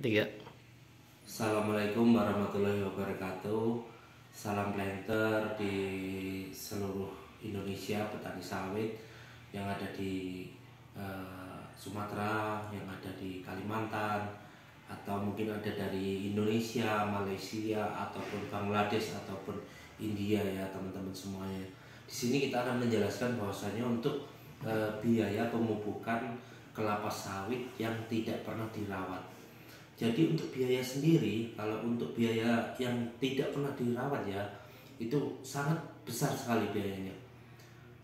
Tiga. Assalamualaikum warahmatullahi wabarakatuh. Salam planter di seluruh Indonesia, petani sawit yang ada di Sumatera, yang ada di Kalimantan, atau mungkin ada dari Indonesia, Malaysia, ataupun Bangladesh, ataupun India ya teman-teman semuanya. Di sini kita akan menjelaskan bahwasanya untuk biaya pemupukan kelapa sawit yang tidak pernah dirawat. Jadi untuk biaya sendiri, kalau untuk biaya yang tidak pernah dirawat ya, itu sangat besar sekali biayanya.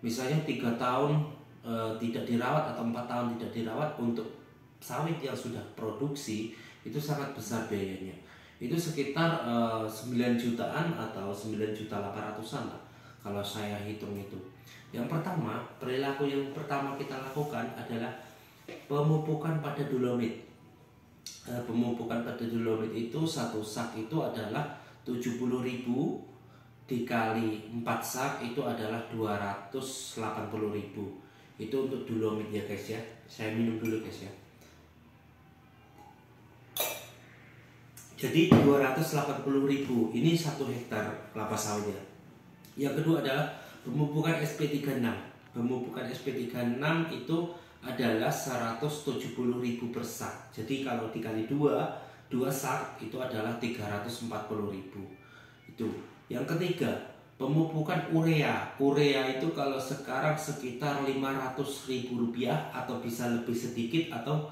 Misalnya 3 tahun tidak dirawat atau 4 tahun tidak dirawat untuk sawit yang sudah produksi, itu sangat besar biayanya. Itu sekitar 9 jutaan atau 9.800.000 lah kalau saya hitung itu. Yang pertama, perilaku yang pertama kita lakukan adalah pemupukan pada dolomit. Pemupukan pada dolomit itu satu sak itu adalah 70.000 dikali 4 sak itu adalah 280.000. Itu untuk dolomit ya guys ya. Saya minum dulu guys ya. Jadi 280.000 ini 1 hektar kelapa sawit ya. Yang kedua adalah pemupukan SP36. Pemupukan SP36 itu adalah 170.000 per sak. Jadi kalau dikali 2 sak itu adalah 340.000. Itu. Yang ketiga, pemupukan urea. Urea itu kalau sekarang sekitar 500.000 rupiah atau bisa lebih sedikit, atau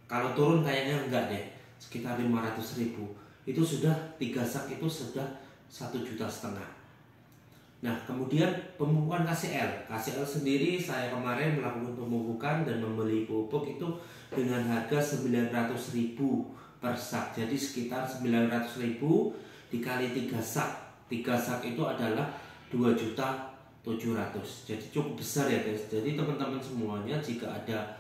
kalau turun kayaknya enggak deh, sekitar 500.000. Itu sudah 3 sak itu sudah 1,5 juta. Nah, kemudian pemupukan KCL. KCL sendiri saya kemarin melakukan pemupukan dan membeli pupuk itu dengan harga 900.000 per sak. Jadi sekitar 900.000 dikali 3 sak. 3 sak itu adalah 2.700.000. Jadi cukup besar ya guys. Jadi teman-teman semuanya, jika ada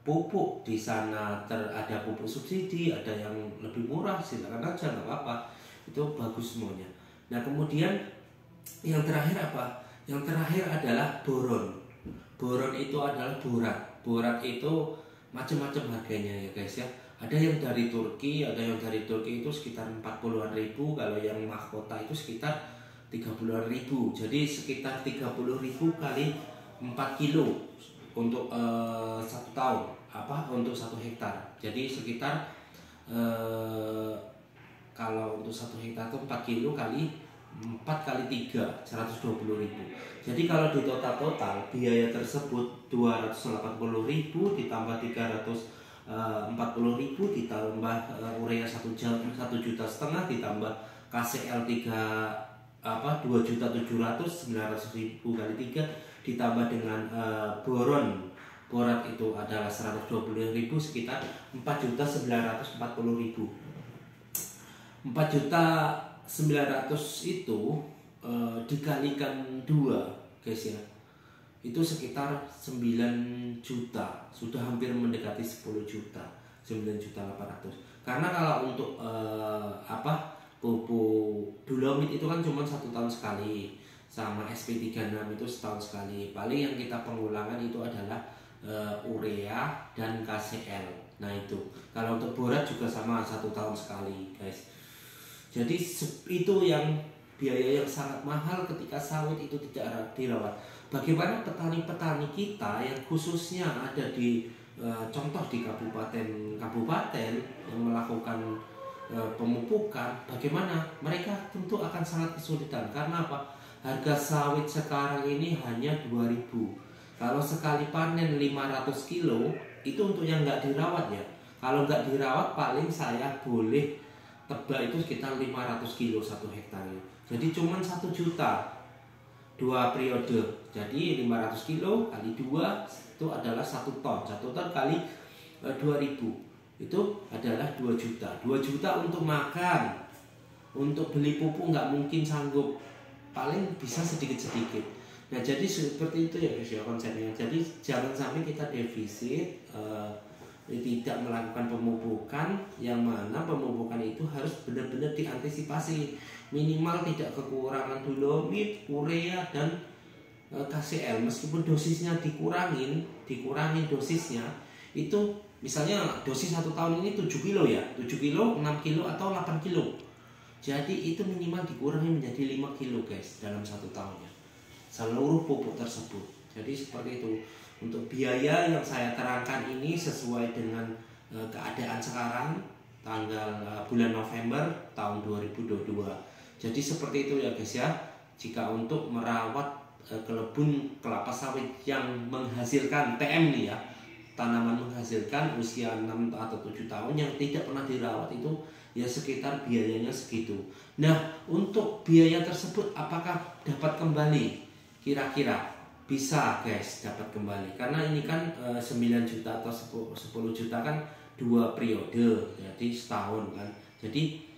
pupuk di sana, ada pupuk subsidi, ada yang lebih murah, silakan aja, nggak apa-apa. Itu bagus semuanya. Nah, kemudian yang terakhir apa? Yang terakhir adalah boron. Boron itu adalah borat. Borat itu macam-macam harganya ya guys ya. Ada yang dari Turki, itu sekitar 40-an ribu. Kalau yang mahkota itu sekitar 30-an ribu. Jadi sekitar 30.000 kali 4 kilo untuk 1 tahun. Untuk 1 hektar. Jadi sekitar kalau untuk 1 hektar itu 4 kilo kali 4 kali 3, 120.000. Jadi kalau di total biaya tersebut 280.000 ditambah 340.000 ditambah urea 1,5 juta ditambah KCL 2.700.000 kali 3 ditambah dengan boron. Borat itu adalah 120.000, sekitar 4.940.000. 4.900.000 itu dikalikan 2 guys ya, itu sekitar 9 juta, sudah hampir mendekati 10 juta, 9.800.000. Karena kalau untuk pupuk dolomit itu kan cuma 1 tahun sekali, sama SP36 itu setahun sekali. Paling yang kita pengulangan itu adalah urea dan KCL. Nah itu kalau untuk borat juga sama 1 tahun sekali guys. Jadi itu yang biaya yang sangat mahal ketika sawit itu tidak dirawat. Bagaimana petani-petani kita yang khususnya ada di contoh di kabupaten yang melakukan pemupukan, bagaimana mereka tentu akan sangat kesulitan. Karena apa? Harga sawit sekarang ini hanya 2.000. Kalau sekali panen 500 kilo itu untuk yang nggak dirawat ya. Kalau nggak dirawat paling saya boleh tebak itu sekitar 500 kilo 1 hektar. Jadi cuman 1 juta 2 periode. Jadi 500 kilo kali 2 itu adalah 1 ton. 1 ton kali 2.000 itu adalah 2 juta. 2 juta untuk makan. Untuk beli pupuk nggak mungkin sanggup. Paling bisa sedikit-sedikit. Nah, jadi seperti itu ya guys ya konsepnya. Jadi jangan sampai kita defisit, tidak melakukan pemupukan, yang mana pemupukan itu harus benar-benar diantisipasi, minimal tidak kekurangan dolomit, urea dan KCL. Meskipun dosisnya dikurangin dosisnya, itu Misalnya dosis 1 tahun ini 7 kilo ya, 7 kilo, 6 kilo atau 8 kilo. Jadi itu minimal dikurangi menjadi 5 kilo guys dalam 1 tahunnya. Seluruh pupuk tersebut. Jadi seperti itu. Untuk biaya yang saya terangkan ini sesuai dengan keadaan sekarang tanggal bulan November tahun 2022. Jadi seperti itu ya guys ya. Jika untuk merawat kebun kelapa sawit yang menghasilkan TM nih ya, tanaman menghasilkan usia 6 atau 7 tahun yang tidak pernah dirawat itu ya sekitar biayanya segitu. Nah, untuk biaya tersebut apakah dapat kembali? Kira-kira bisa guys dapat kembali. Karena ini kan 9 juta atau 10 juta kan 2 periode, jadi setahun kan. Jadi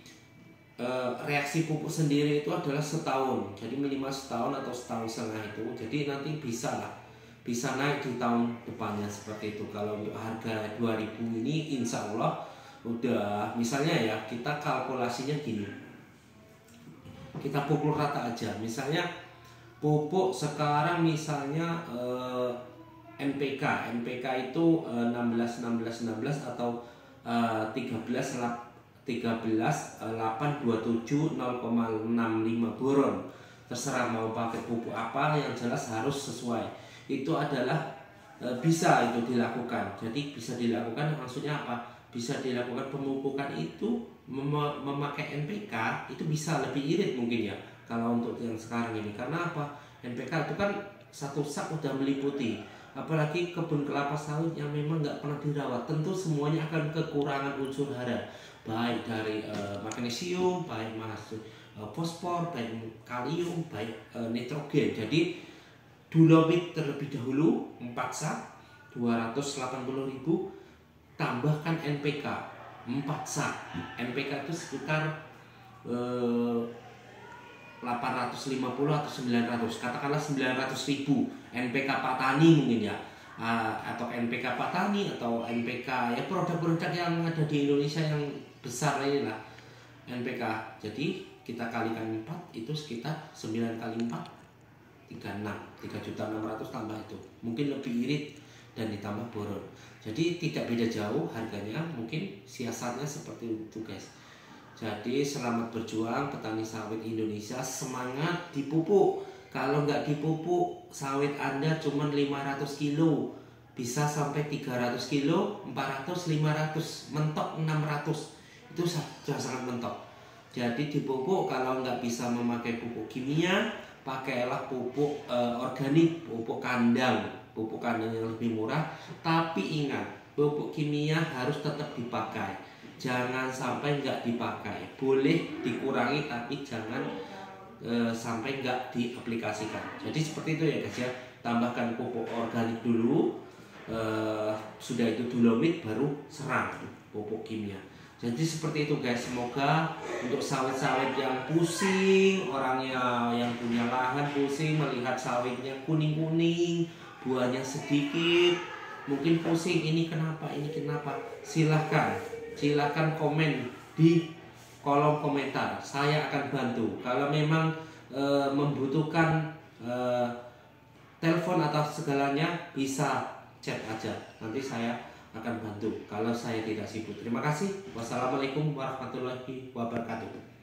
reaksi pupuk sendiri itu adalah setahun. Jadi minimal setahun atau setahun setengah itu. Jadi nanti bisa lah, bisa naik di tahun depannya seperti itu. Kalau untuk harga 2000 ini insya Allah udah, misalnya ya kita kalkulasinya gini, kita pukul rata aja. Misalnya pupuk sekarang misalnya NPK itu 16 atau 13 8 27 0,65 boron. Terserah mau pakai pupuk apa, yang jelas harus sesuai. Itu adalah bisa itu dilakukan. Jadi bisa dilakukan, maksudnya apa? Bisa dilakukan pemupukan itu memakai NPK itu bisa lebih irit mungkin ya kalau untuk yang sekarang ini. Karena apa? NPK itu kan satu sak udah meliputi, apalagi kebun kelapa sawit yang memang nggak pernah dirawat, tentu semuanya akan kekurangan unsur hara, baik dari magnesium, baik fosfor, baik kalium, baik nitrogen. Jadi Dolomit terlebih dahulu 4 sak 280.000, tambahkan NPK 4 sak. NPK itu sekitar 850 atau 900, katakanlah 900.000 NPK Pak Tani mungkin ya, atau NPK Pak Tani atau NPK ya produk-produk yang ada di Indonesia yang besar ini lah NPK. Jadi kita kalikan 4 itu sekitar 9 kali 4 36, 3.600.000 tambah itu mungkin lebih irit dan ditambah boron. Jadi tidak beda jauh harganya, mungkin siasatnya seperti itu guys. Jadi selamat berjuang petani sawit Indonesia, semangat dipupuk. Kalau nggak dipupuk sawit Anda cuma 500 kilo, bisa sampai 300 kilo, 400, 500, mentok 600. Itu sudah sangat mentok. Jadi dipupuk, kalau nggak bisa memakai pupuk kimia, pakailah pupuk organik, pupuk kandang yang lebih murah. Tapi ingat, pupuk kimia harus tetap dipakai, jangan sampai nggak dipakai. Boleh dikurangi tapi jangan sampai nggak diaplikasikan. Jadi seperti itu ya guys ya. Tambahkan pupuk organik dulu, sudah itu Dolomit, baru serang pupuk kimia. Jadi seperti itu guys. Semoga untuk sawit-sawit yang pusing, orangnya yang punya lahan pusing melihat sawitnya kuning-kuning, buahnya sedikit, mungkin pusing, ini kenapa, silahkan komen di kolom komentar, saya akan bantu. Kalau memang membutuhkan telepon atau segalanya, bisa chat aja, nanti saya akan bantu kalau saya tidak sibuk. Terima kasih. Wassalamualaikum warahmatullahi wabarakatuh.